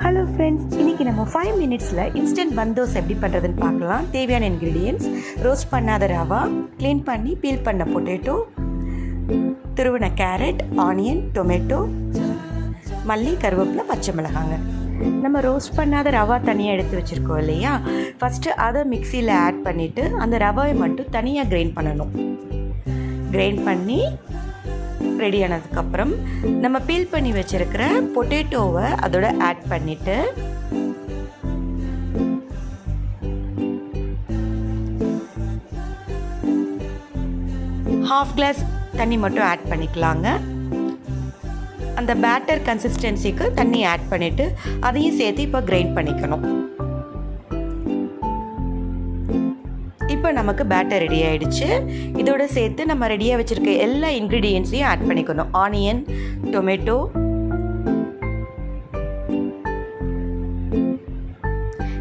Hello friends, இன்றைக்கி நம்ம 5 மினிட்ஸில் இன்ஸ்டன்ட் பந்தோஸ் எப்படி பண்ணுறதுன்னு பார்க்கலாம். தேவையான இன்க்ரீடியன்ட்ஸ்: ரோஸ்ட் பண்ணாத ரவா, க்ளீன் பண்ணி பீல் பண்ண பொட்டேட்டோ, துருவின கேரட், ஆனியன், டொமேட்டோ, மல்லி, கருவேப்பிலை, பச்சை மிளகாங்க. நம்ம ரோஸ்ட் பண்ணாத ரவா தனியாக எடுத்து வச்சுருக்கோம் இல்லையா, ஃபஸ்ட்டு அதை மிக்சியில் ஆட் பண்ணிவிட்டு அந்த ரவாவை மட்டும் தனியாக கிரைண்ட் பண்ணணும். கிரைண்ட் பண்ணி ரெடி ஆனதுக்கப்புறம் நம்ம பீல் பண்ணி வச்சுருக்கிற பொட்டேட்டோவை அதோட ஆட் பண்ணிவிட்டு ½ கிளாஸ் தண்ணி மட்டும் ஆட் பண்ணிக்கலாங்க. அந்த பேட்டர் கன்சிஸ்டன்சிக்கு தண்ணி ஆட் பண்ணிவிட்டு அதையும் சேர்த்து இப்போ கிரைண்ட் பண்ணிக்கணும். இப்போ நமக்கு பேட்டர் ரெடி ஆகிடுச்சு. இதோட சேர்த்து நம்ம ரெடியாக வச்சுருக்க எல்லா இன்க்ரீடியன்ஸையும் ஆட் பண்ணிக்கணும். ஆனியன், டொமேட்டோ,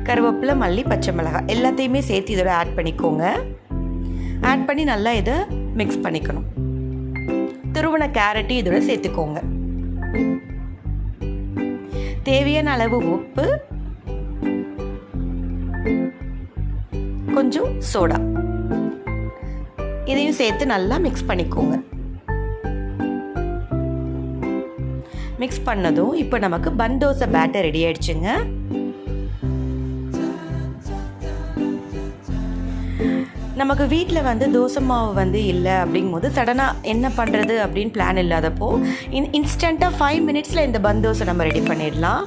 கருவேப்பிலை, மல்லி, பச்சை மிளகாய் எல்லாத்தையுமே சேர்த்து இதோட ஆட் பண்ணிக்கோங்க. ஆட் பண்ணி நல்லா இதை மிக்ஸ் பண்ணிக்கணும். துருவின கேரட்டு இதோட சேர்த்துக்கோங்க. தேவையான அளவு உப்பு, கொஞ்சம் சோடா, இதையும் சேர்த்து நல்லா மிக்ஸ் பண்ணிக்கோங்க. மிக்ஸ் பண்ணதும் இப்போ நமக்கு பன் தோசை பேட்டர் ரெடி ஆயிடுச்சுங்க. நமக்கு வீட்டில் தோசை மாவு இல்லை அப்படிங்கும்போது சடனாக என்ன பண்ணுறது அப்படின்னு பிளான் இல்லாதப்போ இன்ஸ்டண்ட்டாக 5 மினிட்ஸில் இந்த பன் தோசை நம்ம ரெடி பண்ணிடலாம்.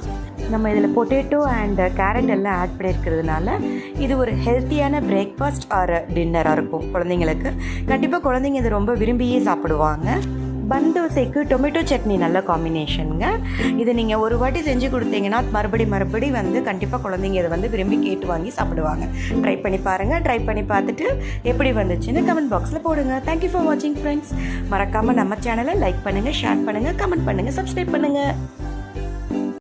நம்ம இதில் பொட்டேட்டோ அண்ட் கேரட் எல்லாம் ஆட் பண்ணியிருக்கிறதுனால இது ஒரு ஹெல்த்தியான பிரேக்ஃபாஸ்ட் ஆர் டின்னராக இருக்கும். குழந்தைங்களுக்கு கண்டிப்பாக குழந்தைங்க இதை ரொம்ப விரும்பியே சாப்பிடுவாங்க. பன் தோசைக்கு டொமேட்டோ சட்னி நல்ல காம்பினேஷனுங்க. இதை நீங்கள் ஒரு வாட்டி செஞ்சு கொடுத்தீங்கன்னா மறுபடி கண்டிப்பாக குழந்தைங்க இதை விரும்பி கேட்டு வாங்கி சாப்பிடுவாங்க. ட்ரை பண்ணி பாருங்கள். ட்ரை பண்ணி பார்த்துட்டு எப்படி வந்துச்சுன்னு கமெண்ட் பாக்ஸில் போடுங்க. தேங்க்யூ ஃபார் வாட்சிங் ஃப்ரெண்ட்ஸ். மறக்காமல் நம்ம சேனலை லைக் பண்ணுங்கள், ஷேர் பண்ணுங்கள், கமெண்ட் பண்ணுங்கள், சப்ஸ்கிரைப் பண்ணுங்கள்.